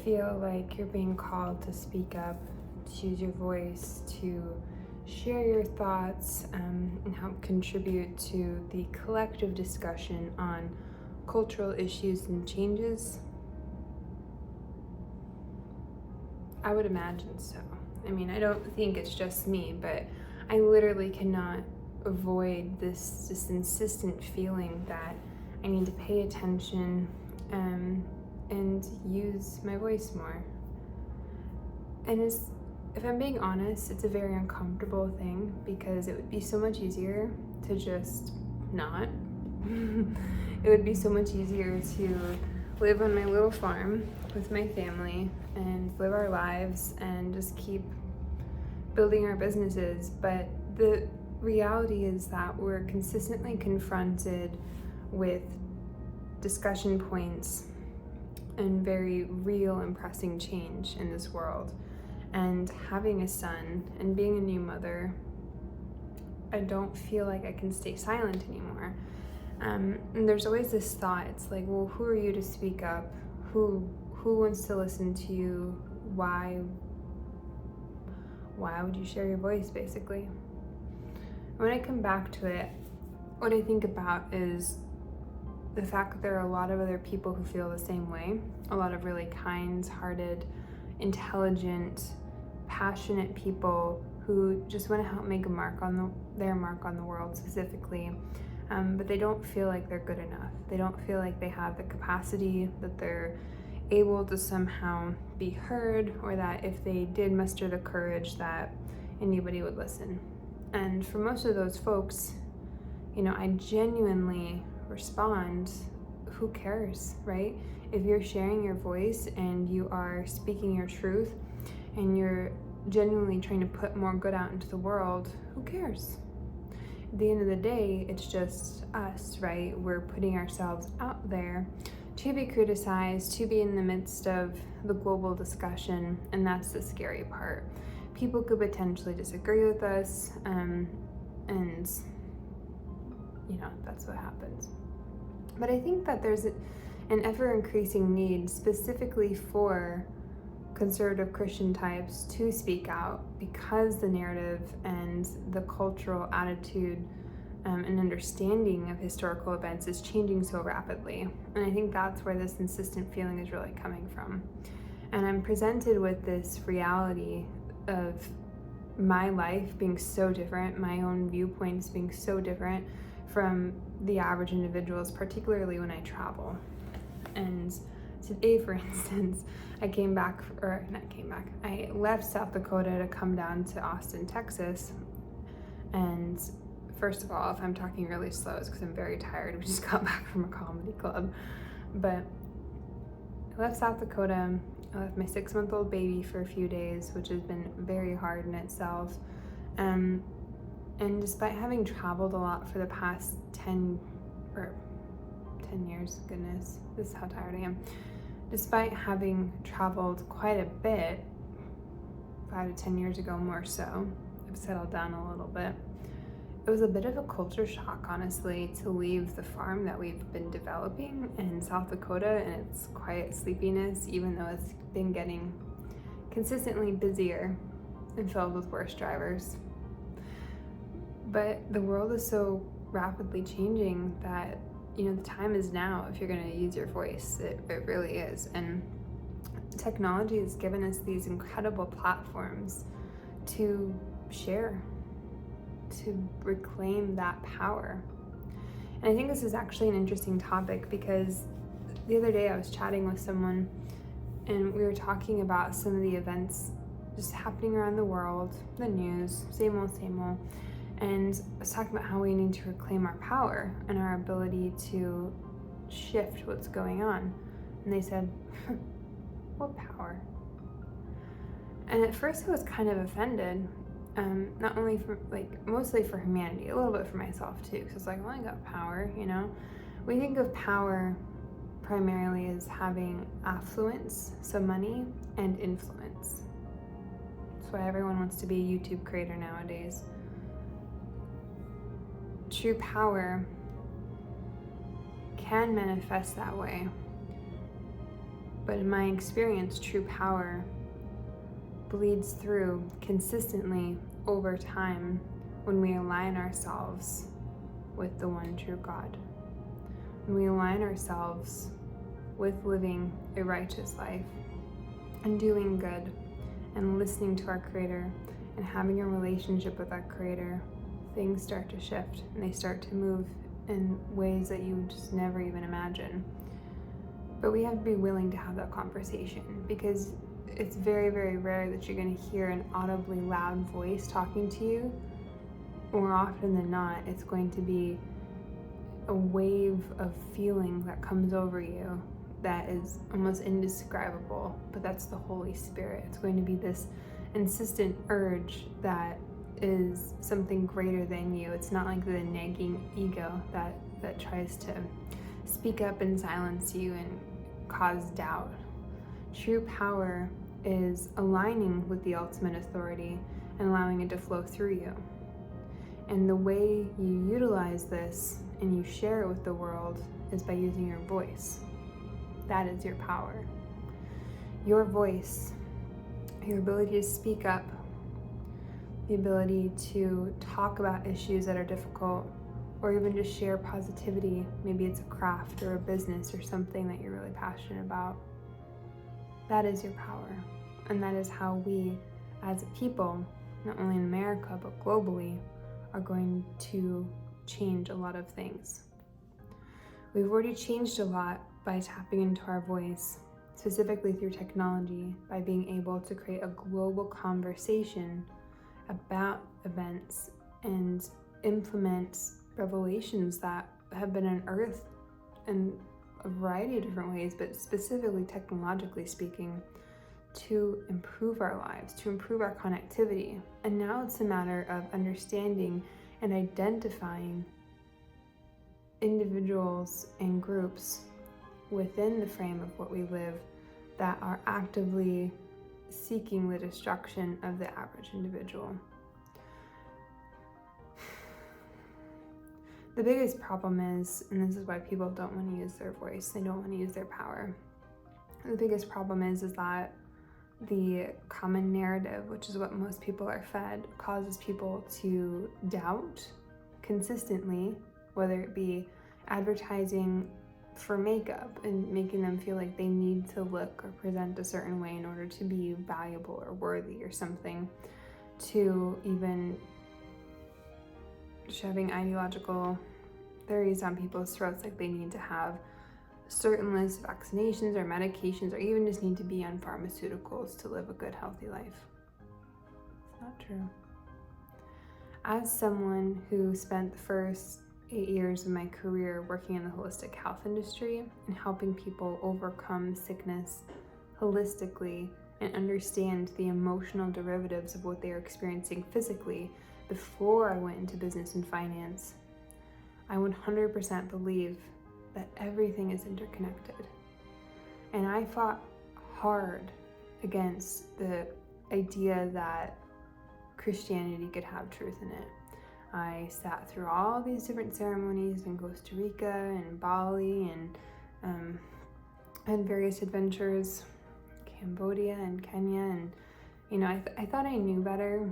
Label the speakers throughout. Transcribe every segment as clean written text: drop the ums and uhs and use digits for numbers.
Speaker 1: feel like you're being called to speak up, to use your voice, to share your thoughts, and help contribute to the collective discussion on cultural issues and changes? I would imagine so. I mean, I don't think it's just me, but I literally cannot avoid this insistent feeling that I need to pay attention and use my voice more. And if I'm being honest, it's a very uncomfortable thing because it would be so much easier to just not. It would be so much easier to live on my little farm with my family and live our lives and just keep building our businesses. But the reality is that we're consistently confronted with discussion points and very real and pressing change in this world. And having a son and being a new mother, I don't feel like I can stay silent anymore. And there's always this thought, it's like, well, who are you to speak up? Who wants to listen to you? Why would you share your voice, basically? When I come back to it, what I think about is the fact that there are a lot of other people who feel the same way, a lot of really kind-hearted, intelligent, passionate people who just want to help make their mark on the world specifically, but they don't feel like they're good enough. They don't feel like they have the capacity, that they're able to somehow be heard, or that if they did muster the courage that anybody would listen. And for most of those folks, I genuinely respond, who cares, right? If you're sharing your voice and you are speaking your truth and you're genuinely trying to put more good out into the world, who cares? At the end of the day, it's just us, right? We're putting ourselves out there to be criticized, to be in the midst of the global discussion, and that's the scary part. People could potentially disagree with us, and that's what happens. But I think that there's an ever-increasing need specifically for conservative Christian types to speak out because the narrative and the cultural attitude and understanding of historical events is changing so rapidly. And I think that's where this insistent feeling is really coming from. And I'm presented with this reality of my life being so different, my own viewpoints being so different from the average individuals, particularly when I travel. And today, for instance, I left South Dakota to come down to Austin, Texas. And first of all, if I'm talking really slow, it's because I'm very tired. We just got back from a comedy club. But I left South Dakota. I left my 6-month-old baby for a few days, which has been very hard in itself. And despite having traveled a lot for the past 10 years, goodness, this is how tired I am. Despite having traveled quite a bit, 5 to 10 years ago more so, I've settled down a little bit. It was a bit of a culture shock, honestly, to leave the farm that we've been developing in South Dakota and its quiet sleepiness, even though it's been getting consistently busier and filled with worse drivers. But the world is so rapidly changing that, the time is now if you're going to use your voice. It really is. And technology has given us these incredible platforms to share, to reclaim that power. And I think this is actually an interesting topic because the other day I was chatting with someone and we were talking about some of the events just happening around the world, the news, same old, and I was talking about how we need to reclaim our power and our ability to shift what's going on. And they said, what power? And at first I was kind of offended, not only mostly for humanity, a little bit for myself too, because it's like, well, I got power, We think of power primarily as having affluence, so money, and influence. That's why everyone wants to be a YouTube creator nowadays. True power can manifest that way But in my experience, true power bleeds through consistently over time when we align ourselves with the one true God. When we align ourselves with living a righteous life and doing good and listening to our Creator and having a relationship with our Creator, things start to shift and they start to move in ways that you just never even imagine. But we have to be willing to have that conversation, because it's very, very rare that you're going to hear an audibly loud voice talking to you. More often than not, it's going to be a wave of feeling that comes over you that is almost indescribable, but that's the Holy Spirit. It's going to be this insistent urge that is something greater than you. It's not like the nagging ego that tries to speak up and silence you and cause doubt. True power is aligning with the ultimate authority and allowing it to flow through you. And the way you utilize this and you share it with the world is by using your voice. That is your power. Your voice, your ability to speak up, the ability to talk about issues that are difficult, or even just share positivity. Maybe it's a craft or a business or something that you're really passionate about. That is your power. And that is how we, as a people, not only in America, but globally, are going to change a lot of things. We've already changed a lot by tapping into our voice, specifically through technology, by being able to create a global conversation about events and implement revelations that have been unearthed in a variety of different ways, but specifically technologically speaking, to improve our lives, to improve our connectivity. And now it's a matter of understanding and identifying individuals and groups within the frame of what we live that are actively seeking the destruction of the average individual. The biggest problem is, and this is why people don't want to use their voice, they don't want to use their power. The biggest problem is that the common narrative, which is what most people are fed, causes people to doubt consistently, whether it be advertising for makeup and making them feel like they need to look or present a certain way in order to be valuable or worthy or something, to even shoving ideological theories down people's throats, like they need to have a certain list of vaccinations or medications, or even just need to be on pharmaceuticals to live a good, healthy life. It's not true. As someone who spent the first 8 years of my career working in the holistic health industry and helping people overcome sickness holistically and understand the emotional derivatives of what they are experiencing physically before I went into business and finance, I 100% believe that everything is interconnected. And I fought hard against the idea that Christianity could have truth in it. I sat through all these different ceremonies in Costa Rica and Bali and had various adventures, Cambodia and Kenya, and I thought I knew better,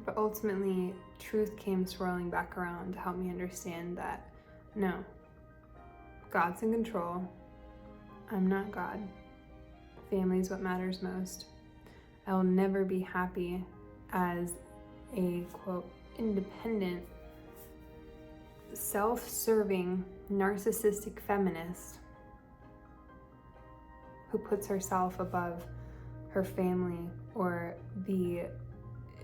Speaker 1: but ultimately truth came swirling back around to help me understand that no, God's in control. I'm not God. Family is what matters most. I will never be happy as a, quote, independent, self-serving, narcissistic feminist who puts herself above her family or the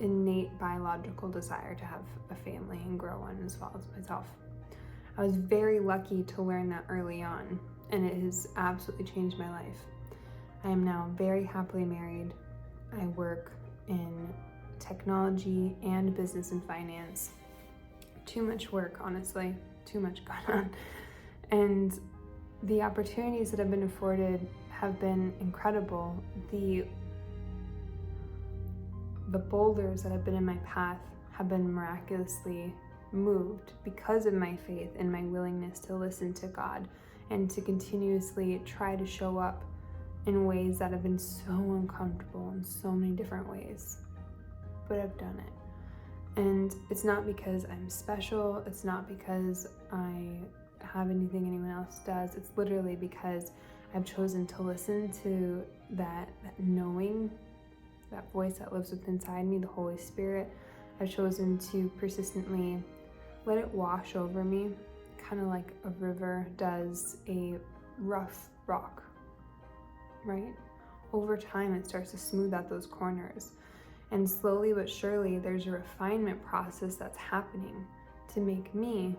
Speaker 1: innate biological desire to have a family and grow one as well as myself. I was very lucky to learn that early on, and it has absolutely changed my life. I am now very happily married. I work in technology and business and finance. Too much work, honestly, too much going on. And the opportunities that have been afforded have been incredible. The boulders that have been in my path have been miraculously moved because of my faith and my willingness to listen to God and to continuously try to show up in ways that have been so uncomfortable in so many different ways, but I've done it. And it's not because I'm special, it's not because I have anything anyone else does, it's literally because I've chosen to listen to that knowing, that voice that lives within inside me, the Holy Spirit. I've chosen to persistently let it wash over me, kind of like a river does a rough rock, right? Over time, it starts to smooth out those corners. And slowly but surely, there's a refinement process that's happening to make me,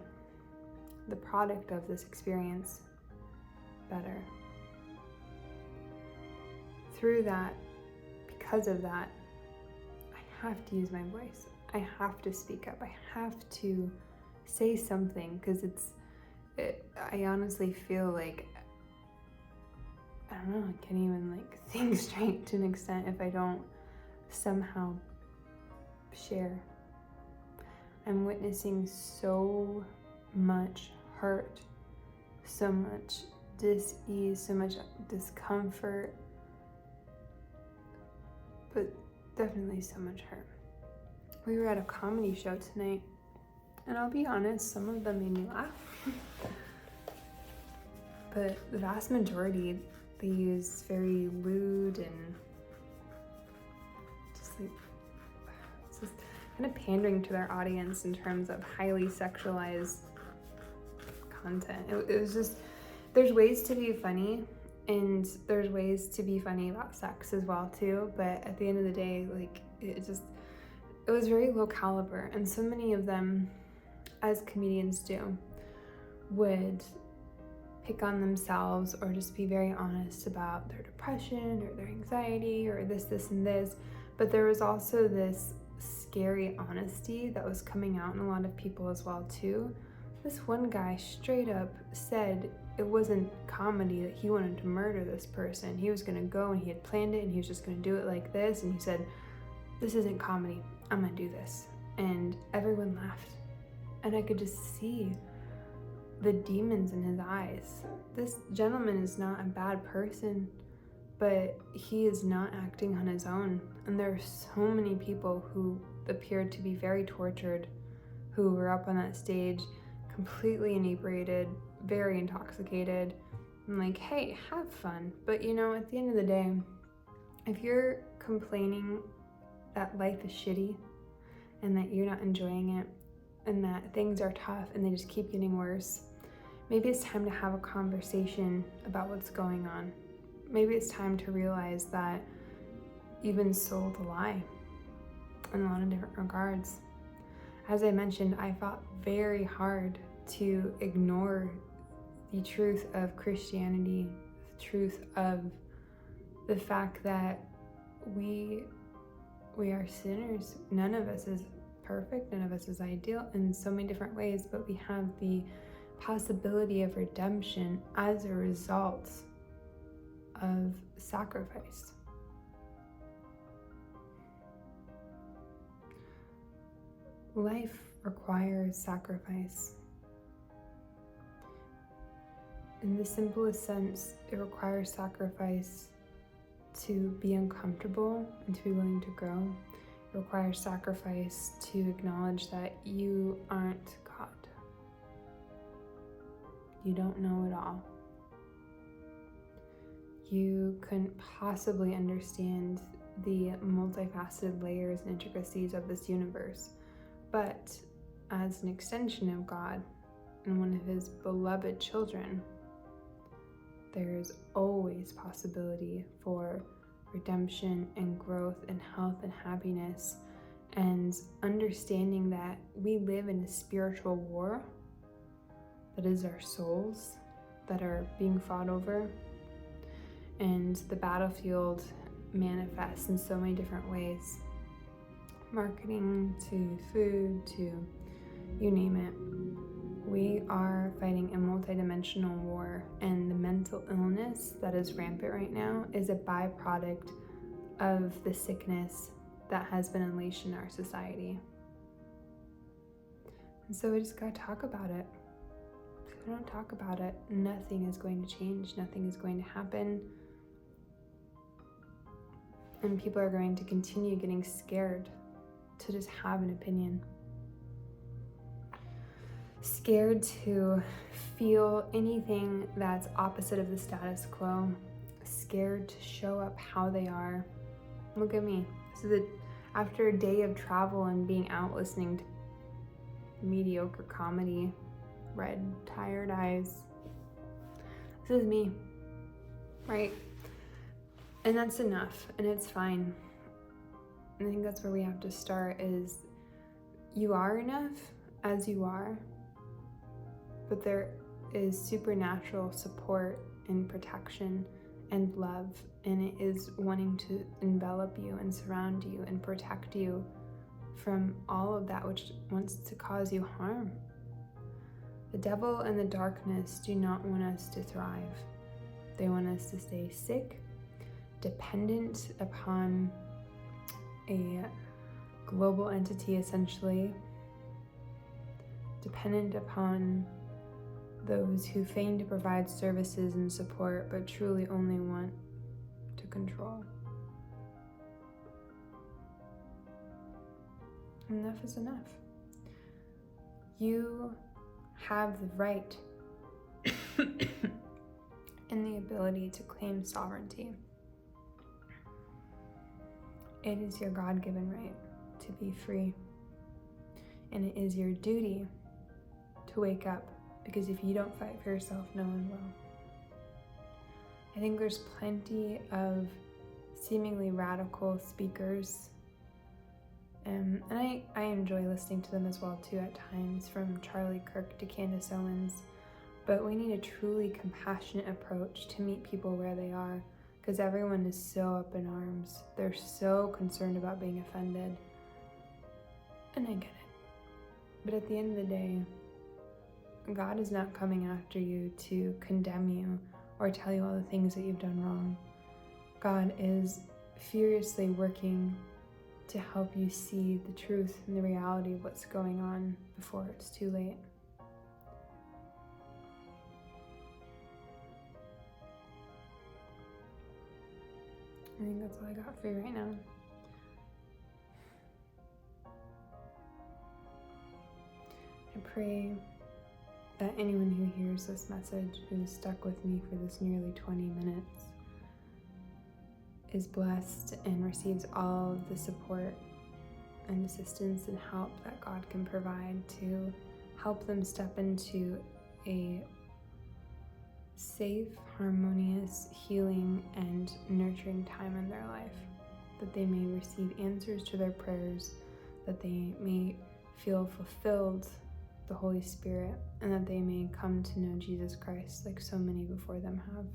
Speaker 1: the product of this experience, better. Through that, because of that, I have to use my voice. I have to speak up. I have to say something, because I honestly feel like, I don't know, I can't even think straight to an extent if I don't somehow share. I'm witnessing so much hurt, so much dis-ease, so much discomfort, but definitely so much hurt. We were at a comedy show tonight, and I'll be honest, some of them made me laugh. But the vast majority, they use very lewd and just kind of pandering to their audience in terms of highly sexualized content. It was just, there's ways to be funny, and there's ways to be funny about sex as well too, but at the end of the day, it was very low caliber, and so many of them, as comedians do, would pick on themselves or just be very honest about their depression or their anxiety or this and this, but there was also this scary honesty that was coming out in a lot of people as well too. This one guy straight up said it wasn't comedy, that he wanted to murder this person. He was gonna go and he had planned it and he was just gonna do it like this, and he said, this isn't comedy, I'm gonna do this. And everyone laughed, and I could just see the demons in his eyes. This gentleman is not a bad person, but he is not acting on his own. And there are so many people who appeared to be very tortured, who were up on that stage completely inebriated, very intoxicated. I'm like, hey, have fun. But at the end of the day, if you're complaining that life is shitty and that you're not enjoying it and that things are tough and they just keep getting worse, maybe it's time to have a conversation about what's going on. Maybe it's time to realize that you've been sold a lie in a lot of different regards. As I mentioned, I fought very hard to ignore the truth of Christianity, the truth of the fact that we are sinners. None of us is perfect, none of us is ideal in so many different ways, but we have the possibility of redemption as a result of sacrifice. Life requires sacrifice. In the simplest sense, it requires sacrifice to be uncomfortable and to be willing to grow. It requires sacrifice to acknowledge that you aren't God. You don't know it all. You couldn't possibly understand the multifaceted layers and intricacies of this universe. But as an extension of God and one of his beloved children, there's always possibility for redemption and growth and health and happiness, and understanding that we live in a spiritual war that is our souls that are being fought over, and the battlefield manifests in so many different ways. Marketing to food to you name it. We are fighting a multidimensional war, and the mental illness that is rampant right now is a byproduct of the sickness that has been unleashed in our society. And so we just gotta talk about it. If we don't talk about it, nothing is going to change, nothing is going to happen. And people are going to continue getting scared to just have an opinion. Scared to feel anything that's opposite of the status quo. Scared to show up how they are. Look at me. So that after a day of travel and being out listening to mediocre comedy, red, tired eyes, this is me, right? And that's enough, and it's fine. And I think that's where we have to start is you are enough as you are, but there is supernatural support and protection and love, and it is wanting to envelop you and surround you and protect you from all of that which wants to cause you harm. The devil and the darkness do not want us to thrive. They want us to stay sick, dependent upon a global entity, essentially, dependent upon those who feign to provide services and support but truly only want to control. Enough is enough. You have the right and the ability to claim sovereignty. It is your God-given right to be free. And it is your duty to wake up, because if you don't fight for yourself, no one will. I think there's plenty of seemingly radical speakers, and I enjoy listening to them as well too at times, from Charlie Kirk to Candace Owens, but we need a truly compassionate approach to meet people where they are, because everyone is so up in arms. They're so concerned about being offended, and I get it. But at the end of the day, God is not coming after you to condemn you or tell you all the things that you've done wrong. God is furiously working to help you see the truth and the reality of what's going on before it's too late. I think that's all I got for you right now. I pray that anyone who hears this message, who is stuck with me for this nearly 20 minutes, is blessed and receives all of the support and assistance and help that God can provide to help them step into a safe, harmonious, healing, and nurturing time in their life, that they may receive answers to their prayers, that they may feel fulfilled the Holy Spirit, and that they may come to know Jesus Christ like so many before them have.